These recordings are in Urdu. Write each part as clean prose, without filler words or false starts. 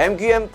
MQM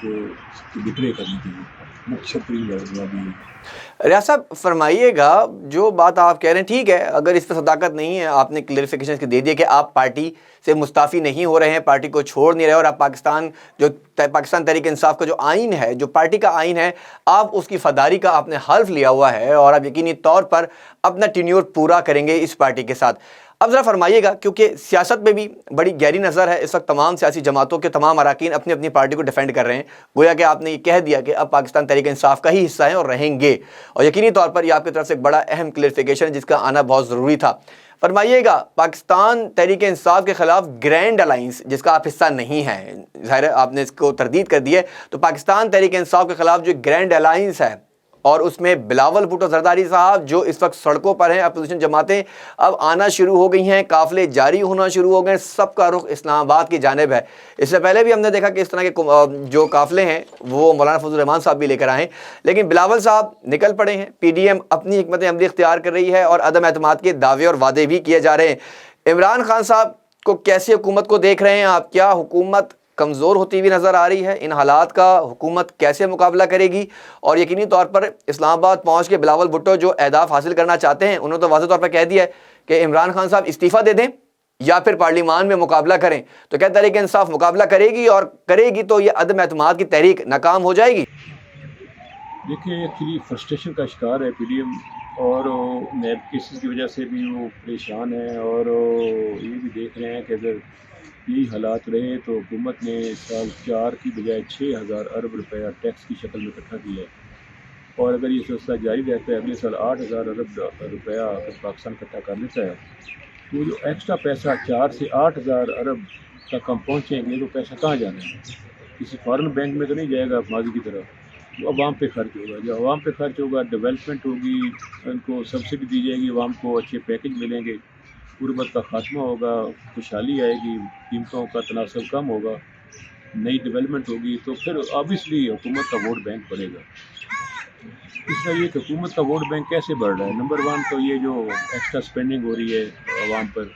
کو ڈکلیئر کرنی چاہیے. مختصر جواب یہ. ریاض صاحب فرمائیے گا، جو بات آپ کہہ رہے ہیں ٹھیک ہے، اگر اس پہ صداقت نہیں ہے، آپ نے کلیئرفیکیشن دے دیا کہ آپ پارٹی سے مستعفی نہیں ہو رہے ہیں، پارٹی کو چھوڑ نہیں رہے، اور آپ پاکستان تحریک انصاف کا جو آئین ہے، جو پارٹی کا آئین ہے، آپ اس کی فداری کا آپ نے حلف لیا ہوا ہے اور آپ یقینی طور پر اپنا ٹینیور پورا کریں گے اس پارٹی کے ساتھ. اب ذرا فرمائیے گا، کیونکہ سیاست میں بھی بڑی گہری نظر ہے اس وقت، تمام سیاسی جماعتوں کے تمام اراکین اپنی اپنی پارٹی کو ڈیفینڈ کر رہے ہیں، گویا کہ آپ نے یہ کہہ دیا کہ اب پاکستان تحریک انصاف کا ہی حصہ ہیں اور رہیں گے، اور یقینی طور پر یہ آپ کی طرف سے ایک بڑا اہم کلیئرفیکیشن ہے جس کا آنا بہت ضروری تھا. فرمائیے گا، پاکستان تحریک انصاف کے خلاف گرینڈ الائنس جس کا آپ حصہ نہیں ہیں، ظاہر ہے آپ نے اس کو تردید کر دی ہے، تو پاکستان تحریک انصاف کے خلاف جو گرینڈ الائنس ہے اور اس میں بلاول بھٹو زرداری صاحب جو اس وقت سڑکوں پر ہیں، اپوزیشن جماعتیں اب آنا شروع ہو گئی ہیں، قافلے جاری ہونا شروع ہو گئے ہیں، سب کا رخ اسلام آباد کی جانب ہے. اس سے پہلے بھی ہم نے دیکھا کہ اس طرح کے جو قافلے ہیں وہ مولانا فضل الرحمان صاحب بھی لے کر آئے ہیں، لیکن بلاول صاحب نکل پڑے ہیں. پی ڈی ایم اپنی حکمت عملی اختیار کر رہی ہے اور عدم اعتماد کے دعوے اور وعدے بھی کیے جا رہے ہیں. عمران خان صاحب کو کیسی حکومت کو دیکھ رہے ہیں آپ؟ کیا حکومت کمزور ہوتی ہوئی نظر آ رہی ہے؟ ان حالات کا حکومت کیسے مقابلہ کرے گی؟ اور یقینی طور پر اسلام آباد پہنچ کے بلاول بھٹو جو اہداف حاصل کرنا چاہتے ہیں، انہوں نے تو واضح طور پر کہہ دیا ہے کہ عمران خان صاحب استعفیٰ دے دیں یا پھر پارلیمان میں مقابلہ کریں. تو کیا تحریک انصاف مقابلہ کرے گی، اور کرے گی تو یہ عدم اعتماد کی تحریک ناکام ہو جائے گی؟ دیکھیں ایکچولی فرسٹریشن کا شکار ہے پی ڈی ایم، اور نیب کیسز کی وجہ سے بھی وہ پریشان ہیں، اور یہ بھی دیکھ رہے ہیں کہ اگر یہی حالات رہے تو حکومت نے سال 4 کی بجائے 6,000 ارب روپیہ ٹیکس کی شکل میں اکٹھا کیا ہے، اور اگر یہ سلسلہ جاری رہتا ہے اگلے سال 8,000 ارب روپیہ اگر پاکستان اکٹھا کر لیتا ہے تو جو ایکسٹرا پیسہ 4 سے 8,000 ارب تک ہم پہنچیں گے تو پیسہ کہاں جانا ہے؟ کسی فارن بینک میں تو نہیں جائے گا ماضی کی طرح، وہ عوام پہ خرچ ہوگا. جو عوام پہ خرچ ہوگا، ڈیولپمنٹ ہوگی، ان کو سبسڈی دی جائے گی، عوام کو اچھے پیکج ملیں گے، غربت کا خاتمہ ہوگا، خوشحالی آئے گی، قیمتوں کا تناسب کم ہوگا، نئی ڈیولپمنٹ ہوگی، تو پھر آبویسلی حکومت کا ووٹ بینک بڑھے گا. اس طرح یہ کہ حکومت کا ووٹ بینک کیسے بڑھ رہا ہے؟ نمبر 1 تو یہ جو ایکسٹرا اسپینڈنگ ہو رہی ہے عوام پر،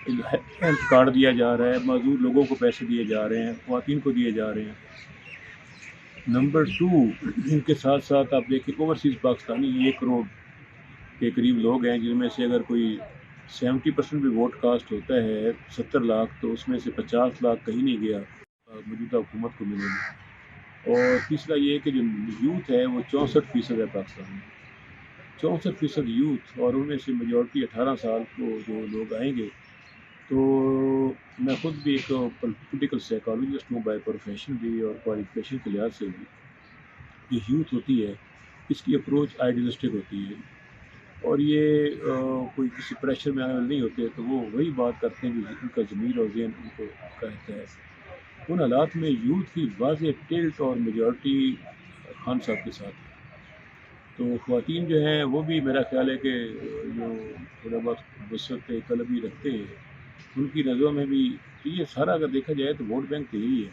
ہیلتھ کارڈ دیا جا رہا ہے، معذور لوگوں کو پیسے دیے جا رہے ہیں، خواتین کو دیے جا رہے ہیں. نمبر 2 ان کے ساتھ ساتھ آپ دیکھیں اوورسیز پاکستانی 1 کروڑ کے قریب لوگ ہیں، جن میں سے اگر کوئی 70% بھی ووٹ کاسٹ ہوتا ہے 70 لاکھ، تو اس میں سے 50 لاکھ کہیں نہیں گیا موجودہ حکومت کو ملے گی. اور تیسرا یہ کہ جو یوتھ ہے وہ 64% ہے پاکستان میں، 64% یوتھ، اور ان میں سے میجورٹی 18 سال کو جو لوگ آئیں گے. تو میں خود بھی ایک پولیٹیکل سائیکالوجسٹ ہوں بائی پروفیشن بھی اور کوالیفیکیشن کے لحاظ سے بھی. یہ یوتھ ہوتی ہے اس کی اپروچ آئیڈیلسٹک ہوتی ہے، اور یہ کوئی کسی پریشر میں عمل نہیں ہوتے، تو وہ وہی بات کرتے ہیں جو ان کا ضمیر اور ذہن ان کو کہتا ہے. ان حالات میں یوتھ کی واضح ٹلٹ اور میجورٹی خان صاحب کے ساتھ ہے. تو خواتین جو ہیں وہ بھی میرا خیال ہے کہ جو تھوڑا بہت وسعت طلبی رکھتے ہیں، ان کی نظروں میں بھی یہ سارا اگر دیکھا جائے تو ووٹ بینک یہی ہے.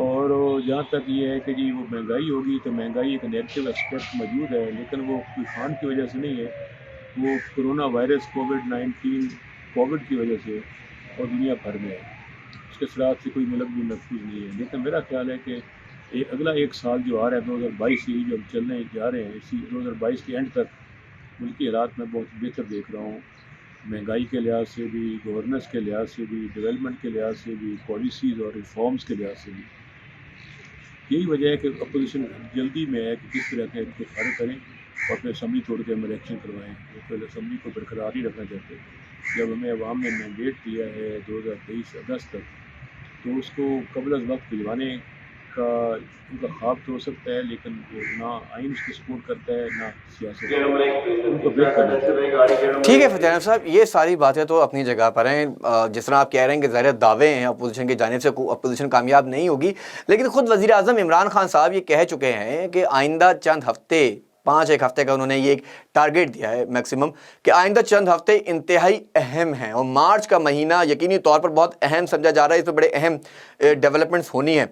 اور جہاں تک یہ ہے کہ جی وہ مہنگائی ہوگی، تو مہنگائی ایک نیگیٹو اسپیکٹ موجود ہے، لیکن وہ طوفان کی وجہ سے نہیں ہے، وہ کرونا وائرس کووڈ-19 کووڈ کی وجہ سے اور دنیا بھر میں ہے. اس کے اثرات سے کوئی ملک بھی محفوظ نہیں ہے. لیکن میرا خیال ہے کہ اگلا 1 سال جو آ رہا ہے 2022 ہی جو ہم چلنے جا رہے ہیں، اسی 2022 کے اینڈ تک ملکی حالات میں بہت بہتر دیکھ رہا ہوں، مہنگائی کے لحاظ سے بھی، گورننس کے لحاظ سے بھی، ڈیولپمنٹ کے لحاظ سے بھی، پالیسیز اور ریفارمز کے لحاظ سے بھی. یہی وجہ ہے کہ اپوزیشن جلدی میں ہے کہ کس طرح کے ان کو فارغ کریں اور پھر اسمبلی توڑ کے ہم الیکشن کروائیں. وہ پھر اسمبلی کو برقرار ہی رکھنا چاہتے ہیں. جب ہمیں عوام نے مینڈیٹ دیا ہے 2023 اگست تک، تو اس کو قبل از وقت بھجوانے کا ان کا خواب تو ہو سکتا ہے، لیکن وہ نہ آئین اس کو سپورٹ کرتا ہے نہ سیاست ان کو بیک کرنا چاہیے. ٹھیک ہے فتح صاحب، یہ ساری باتیں تو اپنی جگہ پر ہیں. جس طرح آپ کہہ رہے ہیں کہ ظاہر دعوے ہیں اپوزیشن کی جانب سے، اپوزیشن کامیاب نہیں ہوگی، لیکن خود وزیر اعظم عمران خان صاحب یہ کہہ چکے ہیں کہ آئندہ چند ہفتے، 5 ہفتے کا انہوں نے یہ ایک ٹارگیٹ دیا ہے میکسیمم، کہ آئندہ چند ہفتے انتہائی اہم ہیں، اور مارچ کا مہینہ یقینی طور پر بہت اہم سمجھا جا رہا ہے، اس میں بڑے اہم ڈیولپمنٹس ہونی ہیں.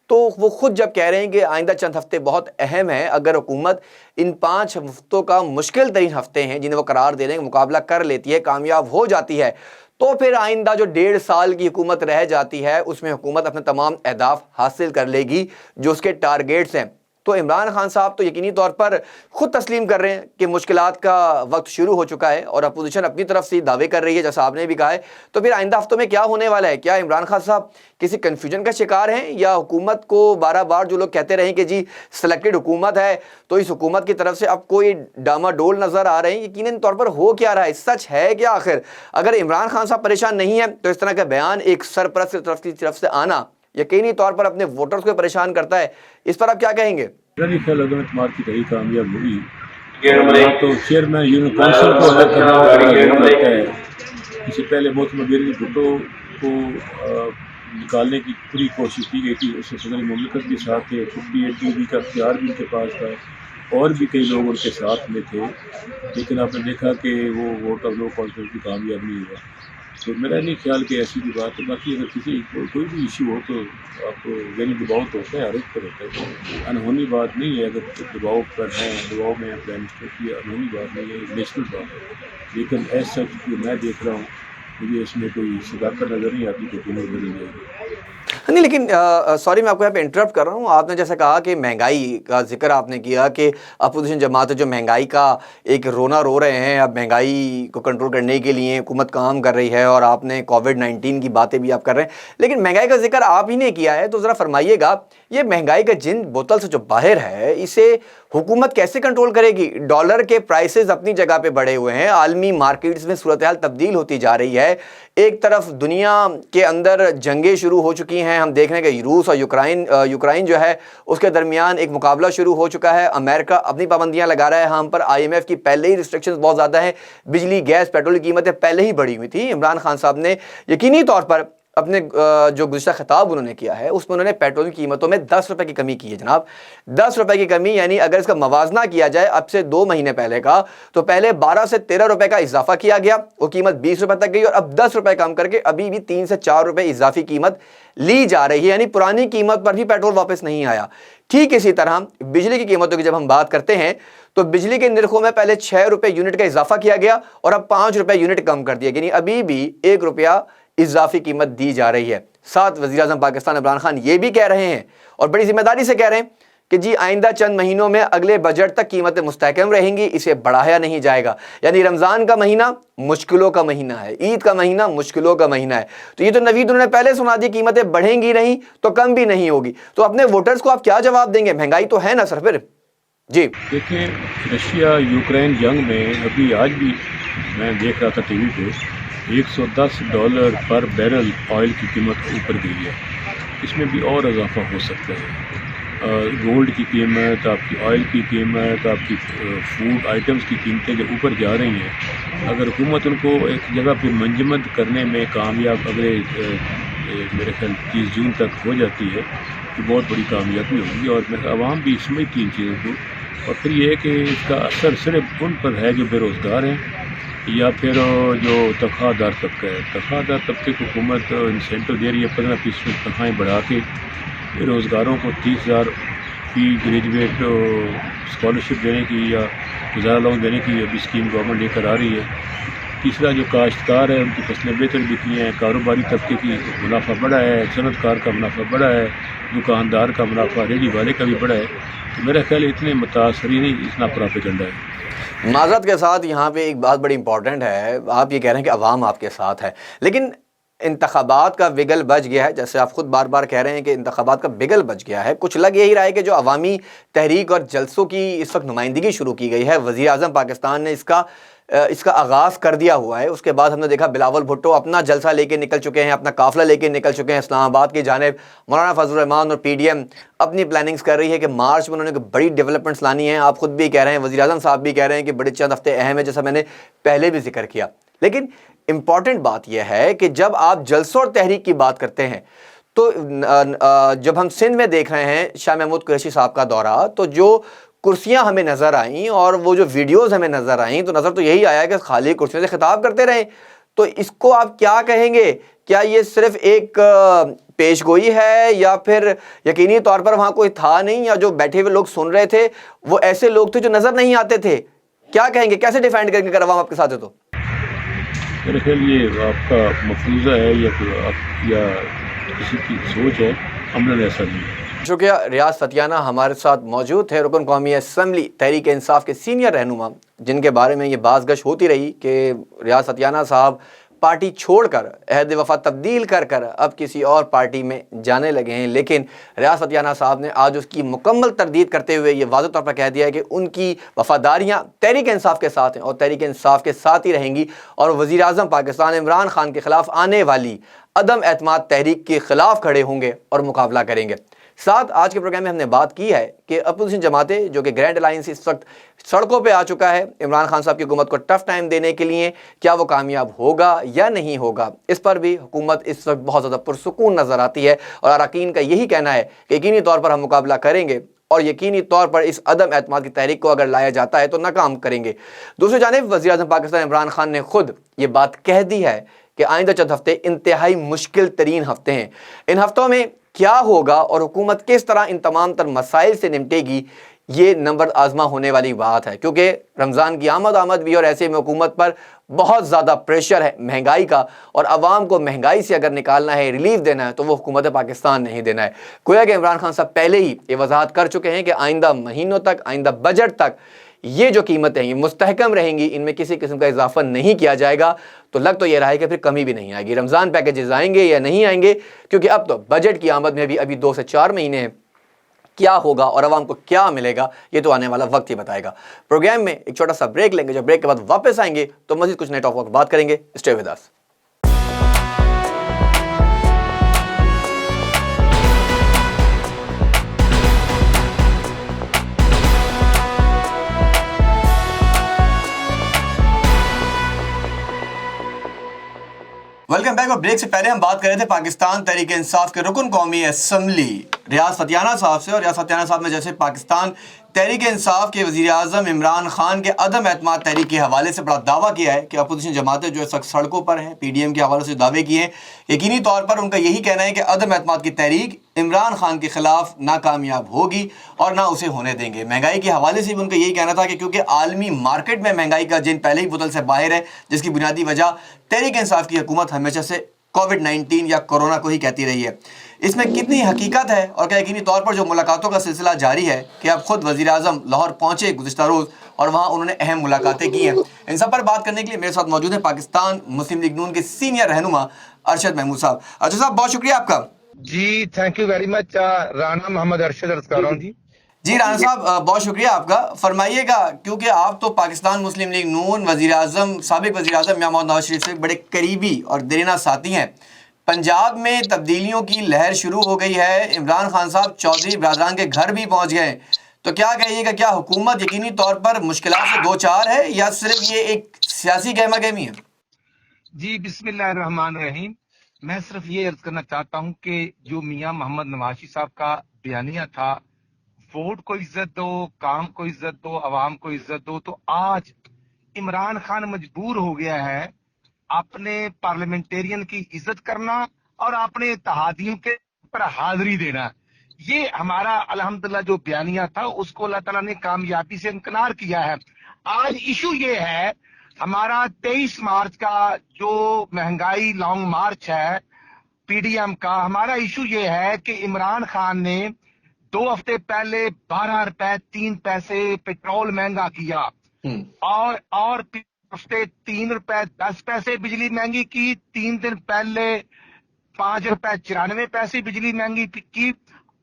تو وہ خود جب کہہ رہے ہیں کہ آئندہ چند ہفتے بہت اہم ہیں، اگر حکومت ان 5 ہفتوں کا مشکل ترین ہفتے ہیں جنہیں وہ قرار دے رہے ہیں، مقابلہ کر لیتی ہے، کامیاب ہو جاتی ہے، تو پھر آئندہ جو 1.5 سال کی حکومت رہ جاتی ہے اس میں حکومت اپنے تمام اہداف حاصل کر لے گی جو اس کے ٹارگیٹس ہیں. تو عمران خان صاحب تو یقینی طور پر خود تسلیم کر رہے ہیں کہ مشکلات کا وقت شروع ہو چکا ہے اور اپوزیشن اپنی طرف سے دعوے کر رہی ہے جیسا آپ نے بھی کہا ہے. تو پھر آئندہ ہفتوں میں کیا ہونے والا ہے؟ کیا عمران خان صاحب کسی کنفیوژن کا شکار ہیں یا حکومت کو بار بار جو لوگ کہتے رہیں کہ جی سلیکٹڈ حکومت ہے تو اس حکومت کی طرف سے اب کوئی ڈاما ڈول نظر آ رہے ہیں؟ یقیناً طور پر ہو کیا رہا ہے؟ سچ ہے کیا آخر؟ اگر عمران خان صاحب پریشان نہیں ہیں تو اس طرح کا بیان ایک سرپرست کی طرف سے آنا یقینی طور پر اپنے ووٹرز کو پریشان کرتا ہے. اس پر آپ کیا کہیں گے؟ میرا نہیں خیال اگر اعتماد کی تحریک کامیاب ہوگی تو چیئرمین یونین کونسل کو الگ کرنا ہے. اس سے پہلے محترمہ بیری بھٹو کو نکالنے کی پوری کوشش کی گئی تھی. اس سے صدر مملکت کے ساتھ تھے, 58 کا اختیار بھی ان کے پاس تھا اور بھی کئی لوگ ان کے ساتھ میں تھے, لیکن آپ نے دیکھا کہ وہ ووٹ آف نو کانفیڈنس بھی کامیاب نہیں ہوا. تو میرا نہیں خیال کہ ایسی بھی بات ہے. باقی اگر کسی کوئی بھی ایشو ہو تو آپ یعنی دباؤ تو ہوتا ہے, ہر ایک پر ہوتا ہے, انہونی بات نہیں ہے. اگر دباؤ پر ہیں, دباؤ میں پرائم منسٹر کی, انہونی بات نہیں ہے, نیشنل بات ہے. لیکن ایز سچ جو میں دیکھ رہا ہوں مجھے اس میں کوئی صداقت نظر نہیں آتی کہ حکومت بدل جائے گی. نہیں, لیکن سوری میں آپ کو یہاں پہ انٹرپٹ کر رہا ہوں. آپ نے جیسا کہا کہ مہنگائی کا ذکر آپ نے کیا کہ اپوزیشن جماعت جو مہنگائی کا ایک رونا رو رہے ہیں, اب مہنگائی کو کنٹرول کرنے کے لیے حکومت کام کر رہی ہے اور آپ نے کووڈ-19 کی باتیں بھی آپ کر رہے ہیں, لیکن مہنگائی کا ذکر آپ ہی نے کیا ہے تو ذرا فرمائیے گا یہ مہنگائی کا جن بوتل سے جو باہر ہے اسے حکومت کیسے کنٹرول کرے گی؟ ڈالر کے پرائسز اپنی جگہ پہ بڑھے ہوئے ہیں, عالمی مارکیٹس میں صورتحال تبدیل ہوتی جا رہی ہے, ایک طرف دنیا کے اندر جنگیں شروع ہو چکی ہیں, ہم دیکھ رہے ہیں کہ روس اور یوکرائن جو ہے اس کے درمیان ایک مقابلہ شروع ہو چکا ہے, امریکہ اپنی پابندیاں لگا رہا ہے ہم پر, IMF کی پہلے ہی ریسٹرکشنز بہت زیادہ ہیں, بجلی گیس پیٹرول کی قیمتیں پہلے ہی بڑھی ہوئی تھی. عمران خان صاحب نے یقینی طور پر اپنے جو گزشتہ خطاب انہوں نے کیا ہے اس میں انہوں نے پیٹرول کی قیمتوں میں 10 روپے کی کمی کی ہے. جناب 10 روپے کی کمی, یعنی اگر اس کا موازنہ کیا جائے اب سے 2 مہینے پہلے کا تو پہلے 12 سے 13 روپے کا اضافہ کیا گیا, وہ قیمت 20 روپے تک گئی اور اب 10 روپے کم کر کے ابھی بھی 3 سے 4 روپے اضافی قیمت لی جا رہی ہے, یعنی پرانی قیمت پر بھی پیٹرول واپس نہیں آیا. ٹھیک اسی طرح بجلی کی قیمتوں کی جب ہم بات کرتے ہیں تو بجلی کے نرخوں میں پہلے 6 روپے یونٹ کا اضافہ کیا گیا اور اب 5 روپے یونٹ کم کر دیا, یعنی ابھی بھی 1 روپیہ اضافی قیمت دی جا رہی ہے. ساتھ وزیر اعظم پاکستان عمران خان یہ بھی کہہ رہے ہیں اور بڑی ذمہ داری سے کہہ رہے ہیں کہ جی آئندہ چند مہینوں میں اگلے بجٹ تک قیمتیں مستحکم رہیں گی, اسے بڑھایا نہیں جائے گا. یعنی رمضان کا مہینہ مشکلوں کا مہینہ ہے, عید کا مہینہ مشکلوں کا مہینہ ہے, تو یہ تو نوید انہوں نے پہلے سنا دی, قیمتیں بڑھیں گی نہیں تو کم بھی نہیں ہوگی. تو اپنے ووٹرز کو آپ کیا جواب دیں گے؟ مہنگائی تو ہے نا سر پھر. جی دیکھیں, رشیا یوکرین جنگ میں ابھی آج بھی میں دیکھ رہا تھا ٹی وی پہ $110 پر بیرل آئل کی قیمت اوپر گئی ہے. اس میں بھی اور اضافہ ہو سکتا ہے. گولڈ کی قیمت, آپ کی آئل کی قیمت, آپ کی فوڈ آئٹمز کی قیمتیں جو اوپر جا رہی ہیں, اگر حکومت ان کو ایک جگہ پہ منجمد کرنے میں کامیاب اگلے میرے خیال 30 جون تک ہو جاتی ہے تو بہت بڑی کامیابی ہوگی اور عوام بھی سمجھتی ان چیزوں کو. اور پھر یہ ہے کہ اس کا اثر صرف ان پر ہے جو بے روزگار ہیں یا پھر جو تنخواہ دار طبقہ ہے. تنخواہ دار طبقے کو حکومت انسینٹو دے رہی ہے, 15% تنخواہیں بڑھا کے بے روزگاروں کو 30,000 فی گریجویٹ اسکالرشپ دینے کی یا گزارا لون دینے کی ابھی اسکیم گورنمنٹ لے کر آ رہی ہے. تیسرا جو کاشتکار ہے ان کی فصلیں بہتر بکی ہیں, کاروباری طبقے کی منافع بڑھا ہے, صنعت کار کا منافع بڑھا ہے, دکاندار کا منافع, ریڈی والے کا بھی بڑھا ہے. تو میرا خیال اتنے متاثرین نہیں, اتنا پراپیگنڈا ہے. معذرت کے ساتھ یہاں پہ ایک بات بڑی امپورٹنٹ ہے, آپ یہ کہہ رہے ہیں کہ عوام آپ کے ساتھ ہے, لیکن انتخابات کا بگل بج گیا ہے. جیسے آپ خود بار بار کہہ رہے ہیں کہ انتخابات کا بگل بج گیا ہے. کچھ لگ یہی رہا ہے کہ جو عوامی تحریک اور جلسوں کی اس وقت نمائندگی شروع کی گئی ہے, وزیر اعظم پاکستان نے اس کا آغاز کر دیا ہوا ہے. اس کے بعد ہم نے دیکھا بلاول بھٹو اپنا جلسہ لے کے نکل چکے ہیں, اپنا قافلہ لے کے نکل چکے ہیں اسلام آباد کی جانب. مولانا فضل الرحمان اور PDM اپنی پلاننگز کر رہی ہے کہ مارچ میں انہوں نے بڑی ڈیولپمنٹس لانی ہیں. آپ خود بھی کہہ رہے ہیں, وزیر اعظم صاحب بھی کہہ رہے ہیں کہ بڑے چند ہفتے اہم ہیں, جیسا میں نے پہلے بھی ذکر کیا. لیکن امپورٹنٹ بات یہ ہے کہ جب آپ جلسوں اور تحریک کی بات کرتے ہیں تو جب ہم سندھ میں دیکھ رہے ہیں شاہ محمود قریشی صاحب کا دورہ, تو جو کرسیاں ہمیں نظر آئیں اور وہ جو ویڈیوز ہمیں نظر آئیں تو نظر تو یہی آیا کہ خالی کرسیوں سے خطاب کرتے رہیں. تو اس کو آپ کیا کہیں گے؟ کیا یہ صرف ایک پیش گوئی ہے یا پھر یقینی طور پر وہاں کوئی تھا نہیں, یا جو بیٹھے ہوئے لوگ سن رہے تھے وہ ایسے لوگ تھے جو نظر نہیں آتے تھے؟ کیا کہیں گے, کیسے ڈیفینڈ کریں گے اگر عوام آپ کے ساتھ ہے تو؟ میرا خیال یہ آپ کا مفروضہ ہے یا کسی کی سوچ ہے، عملاً ایسا نہیں ہے۔ شکریہ۔ ریاض فتیانہ ہمارے ساتھ موجود تھے، رکن قومی اسمبلی تحریک انصاف کے سینئر رہنما، جن کے بارے میں یہ باز گش ہوتی رہی کہ ریاض فتیانہ صاحب پارٹی چھوڑ کر عہد وفا تبدیل کر اب کسی اور پارٹی میں جانے لگے ہیں، لیکن ریاض فتیانہ صاحب نے آج اس کی مکمل تردید کرتے ہوئے یہ واضح طور پر کہہ دیا ہے کہ ان کی وفاداریاں تحریک انصاف کے ساتھ ہیں اور تحریک انصاف کے ساتھ ہی رہیں گی، اور وزیر اعظم پاکستان عمران خان کے خلاف آنے والی عدم اعتماد تحریک کے خلاف کھڑے ہوں گے اور مقابلہ کریں گے۔ ساتھ آج کے پروگرام میں ہم نے بات کی ہے کہ اپوزیشن جماعتیں جو کہ گرینڈ الائنس اس وقت سڑکوں پہ آ چکا ہے عمران خان صاحب کی حکومت کو ٹف ٹائم دینے کے لیے، کیا وہ کامیاب ہوگا یا نہیں ہوگا، اس پر بھی حکومت اس وقت بہت زیادہ پرسکون نظر آتی ہے، اور اراکین کا یہی کہنا ہے کہ یقینی طور پر ہم مقابلہ کریں گے اور یقینی طور پر اس عدم اعتماد کی تحریک کو اگر لایا جاتا ہے تو ناکام کریں گے۔ دوسری جانب وزیر اعظم پاکستان عمران خان نے خود یہ بات کہہ دی ہے کہ آئندہ چند ہفتے انتہائی مشکل ترین ہفتے ہیں، ان ہفتوں میں کیا ہوگا اور حکومت کس طرح ان تمام تر مسائل سے نمٹے گی، یہ نمبر آزما ہونے والی بات ہے، کیونکہ رمضان کی آمد بھی، اور ایسے میں حکومت پر بہت زیادہ پریشر ہے مہنگائی کا، اور عوام کو مہنگائی سے اگر نکالنا ہے، ریلیف دینا ہے، تو وہ حکومت پاکستان نہیں دینا ہے۔ گویا کہ عمران خان صاحب پہلے ہی یہ وضاحت کر چکے ہیں کہ آئندہ مہینوں تک، آئندہ بجٹ تک یہ جو قیمتیں ہیں یہ مستحکم رہیں گی، ان میں کسی قسم کا اضافہ نہیں کیا جائے گا، تو لگ تو یہ رہا ہے کہ پھر کمی بھی نہیں آئے گی۔ رمضان پیکیجز آئیں گے یا نہیں آئیں گے، کیونکہ اب تو بجٹ کی آمد میں بھی ابھی 2 سے 4 مہینے ہیں، کیا ہوگا اور عوام کو کیا ملے گا یہ تو آنے والا وقت ہی بتائے گا۔ پروگرام میں ایک چھوٹا سا بریک لیں گے، جب بریک کے بعد واپس آئیں گے تو مزید کچھ نئے ٹاپک پر بات کریں گے۔ Stay with us. Welcome back. اور بریک سے پہلے ہم بات کر رہے تھے پاکستان تحریک انصاف کے رکن قومی اسمبلی ریاض فتیانہ صاحب سے، اور ریاض فتیانہ صاحب نے جیسے پاکستان تحریک انصاف کے وزیر اعظم عمران خان کے عدم اعتماد تحریک کے حوالے سے بڑا دعویٰ کیا ہے کہ اپوزیشن جماعتیں جو اس وقت سڑکوں پر ہیں، پی ڈی ایم کے حوالے سے دعوے کیے ہیں، یقینی طور پر ان کا یہی کہنا ہے کہ عدم اعتماد کی تحریک عمران خان کے خلاف ناکامیاب ہوگی اور نہ اسے ہونے دیں گے۔ مہنگائی کے حوالے سے بھی ان کا یہی کہنا تھا کہ کیونکہ عالمی مارکیٹ میں مہنگائی کا جن پہلے ہی بتل سے باہر ہے، جس کی بنیادی وجہ تحریک انصاف کی حکومت ہمیشہ سے کووڈ-19 یا کورونا کو ہی کہتی رہی ہے۔ اس میں کتنی حقیقت ہے، اور کیا یقینی طور پر جو ملاقاتوں کا سلسلہ جاری ہے کہ اب خود وزیر اعظم لاہور پہنچے گزشتہ روز اور وہاں انہوں نے اہم ملاقاتیں کی ہیں، ان سب پر بات کرنے کے لیے میرے ساتھ موجود ہیں پاکستان مسلم لیگ نون کے سینئر رہنما ارشد محمود صاحب۔ ارشد صاحب بہت شکریہ آپ کا۔ جی thank you very much. Rana Muhammad Arshad عرض کر رہا ہوں۔ جی رانا صاحب بہت شکریہ آپ کا۔ فرمائیے گا، کیونکہ آپ تو پاکستان مسلم لیگ نون وزیر اعظم سابق وزیر اعظم میاں محمد نواز شریف سے بڑے قریبی اور دیرینہ ساتھی ہیں۔ پنجاب میں تبدیلیوں کی لہر شروع ہو گئی ہے، عمران خان صاحب چودھری برادران کے گھر بھی پہنچ گئے، تو کیا کہیے گا، کیا حکومت یقینی طور پر مشکلات سے دو چار ہے یا صرف یہ ایک سیاسی گہما گہمی ہے؟ جی بسم اللہ الرحمن الرحیم۔ میں صرف یہ عرض کرنا چاہتا ہوں کہ جو میاں محمد نواز شریف صاحب کا بیانیہ تھا، ووٹ کو عزت دو، کام کو عزت دو، عوام کو عزت دو، تو آج عمران خان مجبور ہو گیا ہے اپنے پارلیمنٹیرین کی عزت کرنا اور اپنے اتحادیوں کے پر حاضری دینا۔ یہ ہمارا الحمدللہ جو بیانیہ تھا اس کو اللہ تعالیٰ نے کامیابی سے انکنار کیا ہے۔ آج ایشو یہ ہے ہمارا 23 مارچ کا جو مہنگائی لانگ مارچ ہے پی ڈی ایم کا، ہمارا ایشو یہ ہے کہ عمران خان نے 2 ہفتے پہلے 12 روپے 3 پیسے پیٹرول مہنگا کیا، اور ہفتے 3 روپے 10 پیسے بجلی مہنگی کی، 3 دن پہلے 5 روپے 94 پیسے بجلی مہنگی کی،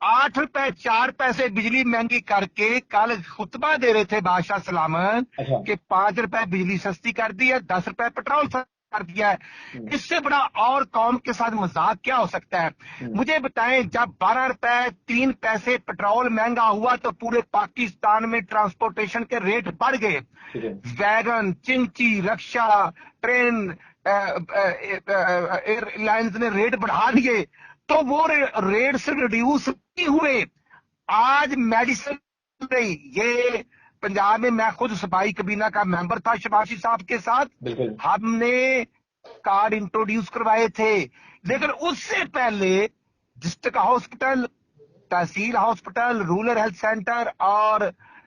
8 روپے 4 پیسے بجلی مہنگی کر کے کل خطبہ دے رہے تھے بادشاہ سلامت کہ 5 روپے بجلی سستی کر دی ہے، 10 روپے پیٹرول کر دیا ہے۔ اس سے بڑا اور قوم کے ساتھ مذاق کیا ہو سکتا ہے؟ مجھے بتائیں، جب 12 روپے 3 پیسے پیٹرول مہنگا ہوا تو پورے پاکستان میں ٹرانسپورٹیشن کے ریٹ بڑھ گئے، ویگن، چنچی، رکشا، ٹرین، ایئر لائنز نے ریٹ بڑھا دیے، تو وہ ریٹ سے ریڈیوس نہیں ہوئے۔ آج میڈیسن رہی، یہ پنجاب میں خود صفائی کابینہ کا ممبر تھا شباشی صاحب کے ساتھ، ہم نے کارڈ انٹروڈیوس کروائے تھے، لیکن اس سے پہلے ڈسٹرکٹ ہاسپٹل، تحصیل ہاسپٹل، رورل ہیلتھ سینٹر اور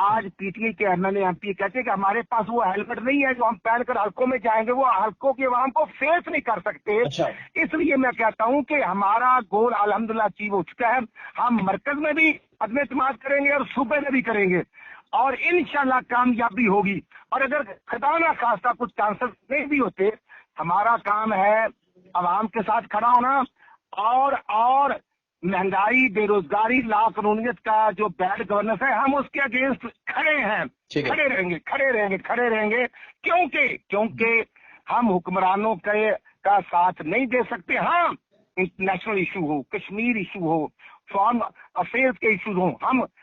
آج پی ٹی آئی کے MP کہتے ہیں کہ ہمارے پاس وہ ہیلمٹ نہیں ہے جو ہم پہن کر حلقوں میں جائیں گے، وہ حلقوں کے عوام کو فیس نہیں کر سکتے۔ اس لیے میں کہتا ہوں کہ ہمارا گول الحمدللہ اچیو ہو چکا ہے، ہم مرکز میں بھی عدم اعتماد کریں گے اور صوبے میں بھی کریں گے، اور انشاءاللہ کامیابی ہوگی۔ اور اگر خدا نہ خواستہ کچھ چانسز نہیں بھی ہوتے، ہمارا کام ہے عوام کے ساتھ کھڑا ہونا، اور مہنگائی، بے روزگاری، لا قانونیت کا جو بیڈ گورننس ہے، ہم اس کے اگینسٹ کھڑے ہیں، کھڑے رہیں گے کیونکہ ہم حکمرانوں کا ساتھ نہیں دے سکتے۔ ہاں، انٹرنیشنل ایشو ہو، کشمیر ایشو ہو، فارن افیئرز کے ایشوز ہوں،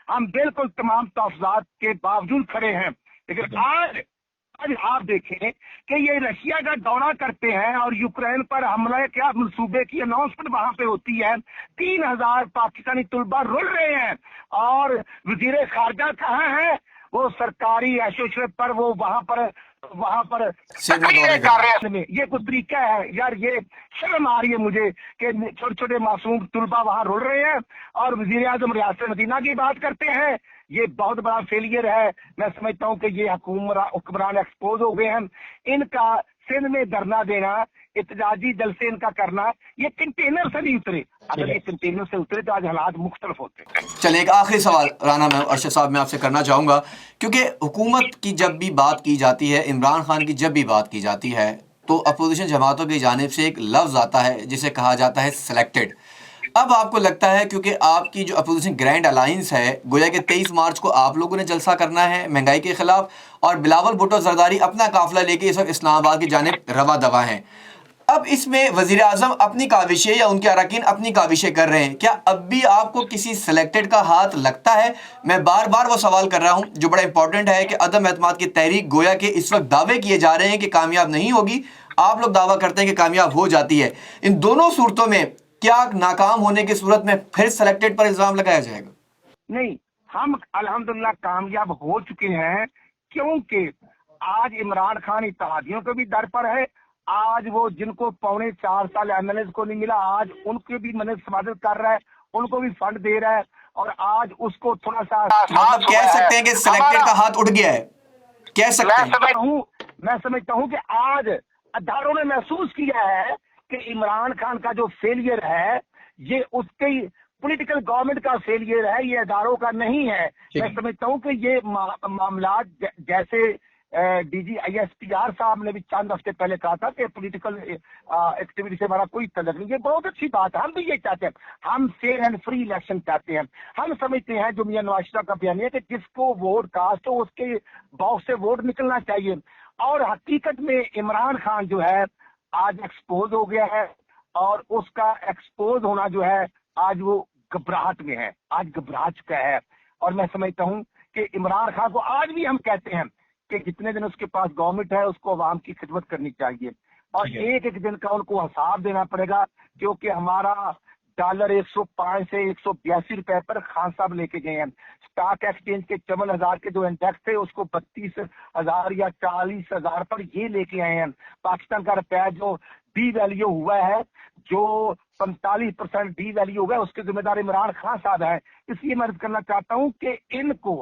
ہم بالکل تمام تحفظات کے باوجود کھڑے ہیں۔ لیکن آج آپ دیکھیں کہ یہ رشیا کا دورہ کرتے ہیں اور یوکرین پر حملہ کیا منصوبے کی اناؤنسمنٹ وہاں پہ ہوتی ہے، 3000 پاکستانی طلبہ رول رہے ہیں، اور وزیر خارجہ کہاں ہے؟ وہ سرکاری ایشوشن پر وہ وہاں پر تقریریں کر رہے ہیں۔ یہ کوئی طریقہ ہے یار؟ یہ شرم آ رہی ہے مجھے کہ چھوٹے چھوٹے معصوم طلبہ وہاں رول رہے ہیں اور وزیر اعظم ریاست مدینہ کی بات کرتے ہیں۔ یہ بہت بڑا فیلئر ہے۔ میں سمجھتا ہوں کہ یہ حکمران ایکسپوز ہو گئے ہیں۔ ان کا سندھ میں دھرنا دینا، احتجاجی جلسے ان کا کرنا، یہ کنٹینر سے نہیں اترے۔ اگر یہ کنٹینر سے اترے تو آج حالات مختلف ہوتے ہیں۔ چلیں، ایک آخری سوال رانا میں ارشد صاحب میں آپ سے کرنا چاہوں گا، کیونکہ حکومت کی جب بھی بات کی جاتی ہے، عمران خان کی جب بھی بات کی جاتی ہے، تو اپوزیشن جماعتوں کی جانب سے ایک لفظ آتا ہے جسے کہا جاتا ہے سلیکٹڈ۔ اب آپ کو لگتا ہے کیونکہ آپ کی جو اپوزیشن گرینڈ الائنس ہے، گویا کہ 23 مارچ کو آپ لوگوں نے جلسہ کرنا ہے مہنگائی کے خلاف، اور بلاول بھٹو زرداری اپنا قافلہ لے کے اس وقت اسلام آباد کی جانب رواں دواں ہیں۔ اب اس میں وزیر اعظم اپنی کاوشیں یا ان کے اراکین اپنی کاوشیں کر رہے ہیں، کیا اب بھی آپ کو کسی سلیکٹڈ کا ہاتھ لگتا ہے؟ میں بار بار وہ سوال کر رہا ہوں جو بڑا امپورٹنٹ ہے کہ عدم اعتماد کی تحریک گویا کہ اس وقت دعوے کیے جا رہے ہیں کہ کامیاب نہیں ہوگی، آپ لوگ دعویٰ کرتے ہیں کہ کامیاب ہو جاتی ہے۔ ان دونوں صورتوں میں کیا ناکام ہونے کی صورت میں پھر سلیکٹڈ پر الزام لگایا جائے گا؟ نہیں، ہم الحمدللہ کامیاب ہو چکے ہیں، کیونکہ آج عمران خان اتحادیوں کے بھی در پر ہے۔ آج وہ جن کو 4.25 سال MLAs کو نہیں ملا، آج ان کے بھی مدد کر رہا ہے، ان کو بھی فنڈ دے رہا ہے، اور آج اس کو تھوڑا سا مطلب کہہ سکتے ہیں کہ سلیکٹڈ کا ہاتھ اٹھ گیا ہے، کہہ سکتے ہیں۔ میں سمجھتا ہوں کہ آج اداروں نے محسوس کیا ہے کہ عمران خان کا جو فیلئر ہے یہ اس کی پولیٹیکل گورنمنٹ کا فیلئر ہے، یہ اداروں کا نہیں ہے۔ میں سمجھتا ہوں کہ یہ معاملات جیسے DGISPR صاحب نے بھی چند ہفتے پہلے کہا تھا کہ پولیٹیکل ایکٹیویٹی سے ہمارا کوئی تعلق نہیں، یہ بہت اچھی بات ہے، ہم بھی یہ چاہتے ہیں، ہم فیئر اینڈ فری الیکشن چاہتے ہیں۔ ہم سمجھتے ہیں جو میاں نواز شریف کا بیان ہے کہ جس کو ووٹ کاسٹ ہو اس کے باکس سے ووٹ نکلنا چاہیے، اور حقیقت میں عمران خان جو ہے آج ایکسپوز ہو گیا ہے، اور اس کا ایکسپوز ہونا جو ہے آج وہ گھبراہٹ میں ہے، آج گھبرا چکا ہے۔ اور میں سمجھتا ہوں کہ عمران خان کو آج بھی ہم کہتے ہیں کہ جتنے دن اس کے پاس گورنمنٹ ہے اس کو عوام کی خدمت کرنی چاہیے، اور ایک ایک دن کا ان کو حساب دینا پڑے گا، کیونکہ ہمارا ڈالر 105 سے 182 روپے پر خان صاحب لے کے گئے ہیں۔ اسٹاک ایکسچینج کے 54,000 کے جو انڈیکس تھے اس کو 32,000 یا 40,000 پر یہ لے کے آئے ہیں۔ پاکستان کا روپیہ جو ڈی ویلیو ہوا ہے، جو 45% ڈی ویلیو ہوا ہے، اس کے ذمہ دار عمران خان صاحب ہیں۔ اس لیے میں عرض کرنا چاہتا ہوں کہ ان کو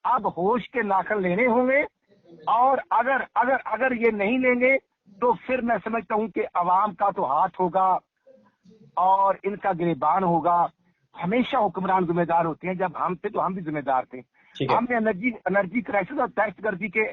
اب ہوش کے ناخن لینے ہوں گے، اور اگر یہ نہیں لیں گے تو پھر میں سمجھتا ہوں کہ عوام کا تو ہاتھ ہوگا اور ان کا گریبان ہوگا۔ ہمیشہ حکمران ذمہ دار ہوتے ہیں، جب ہم تھے تو ہم بھی ذمہ دار تھے۔ ہم نے انرجی کرائسس اور دہشت گردی کے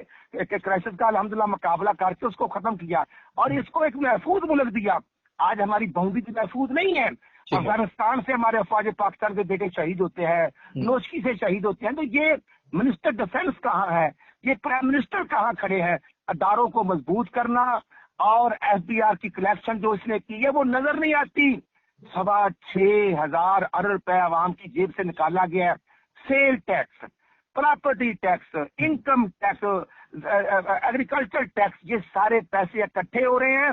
کرائسس کا الحمدللہ مقابلہ کر کے اس کو ختم کیا، اور اس کو ایک محفوظ ملک دیا۔ آج ہماری باؤنڈری محفوظ نہیں ہے، افغانستان سے ہمارے افواج پاکستان کے بیٹے شہید ہوتے ہیں، نوشکی سے شہید ہوتے ہیں، تو یہ منسٹر ڈیفنس کہاں ہے؟ یہ پرائم منسٹر کہاں کھڑے ہیں؟ اداروں کو مضبوط کرنا اور FBR کی کلیکشن جو اس نے کی ہے وہ نظر نہیں آتی۔ 6,500 ارب روپے عوام کی جیب سے نکالا گیا ہے۔ Sale tax, property tax, income tax, agriculture tax, یہ سارے پیسے اکٹھے ہو رہے ہیں،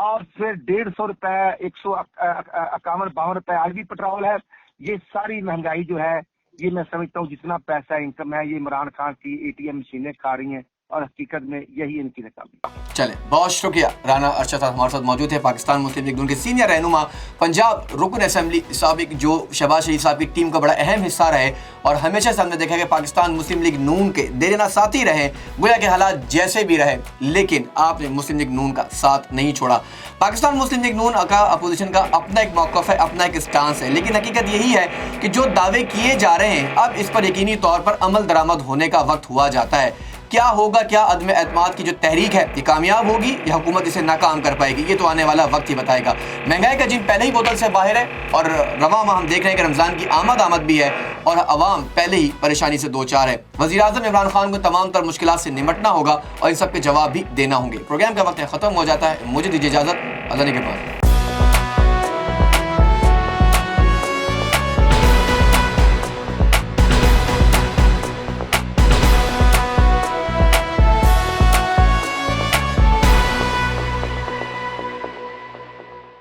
اور پھر 150 روپے، 151-52 روپے آج بھی پیٹرول ہے۔ یہ ساری مہنگائی جو ہے، یہ میں سمجھتا ہوں جتنا پیسہ انکم ہے یہ عمران خان کی ATM مشینیں کھا رہی ہیں، اور حقیقت میں یہی ان کی ناکامی. چلیں بہت شکریہ. رانا ارشد صاحب ہمارے ساتھ موجود ہے، پاکستان مسلم لیگ نون کے سینئر رہنما، پنجاب رکن اسمبلی سابق، جو شہباز شریف صاحب کی ٹیم کا بڑا اہم حصہ رہے اور ہمیشہ سے ہم نے دیکھا کہ پاکستان مسلم لیگ نون کے دیرینہ ساتھی رہے، گویا کہ حالات جیسے بھی رہے لیکن آپ نے مسلم لیگ نون کا ساتھ نہیں چھوڑا. پاکستان مسلم لیگ نون کا اپوزیشن کا اپنا ایک موقف ہے، اپنا ایک اسٹانس ہے، لیکن حقیقت یہی ہے کہ جو دعوے کیے جا رہے ہیں اب اس پر یقینی طور پر عمل درآمد ہونے کا وقت ہوا جاتا ہے. کیا ہوگا، کیا عدم اعتماد کی جو تحریک ہے یہ کامیاب ہوگی یا حکومت اسے ناکام کر پائے گی، یہ تو آنے والا وقت ہی بتائے گا. مہنگائی کا جن پہلے ہی بوتل سے باہر ہے اور رواں ماہ ہم دیکھ رہے ہیں کہ رمضان کی آمد بھی ہے اور عوام پہلے ہی پریشانی سے دوچار ہے. وزیر اعظم عمران خان کو تمام تر مشکلات سے نمٹنا ہوگا اور ان سب کے جواب بھی دینا ہوں گے. پروگرام کا وقت ختم ہو جاتا ہے، مجھے دیجیے اجازت، اللہ کے پاس.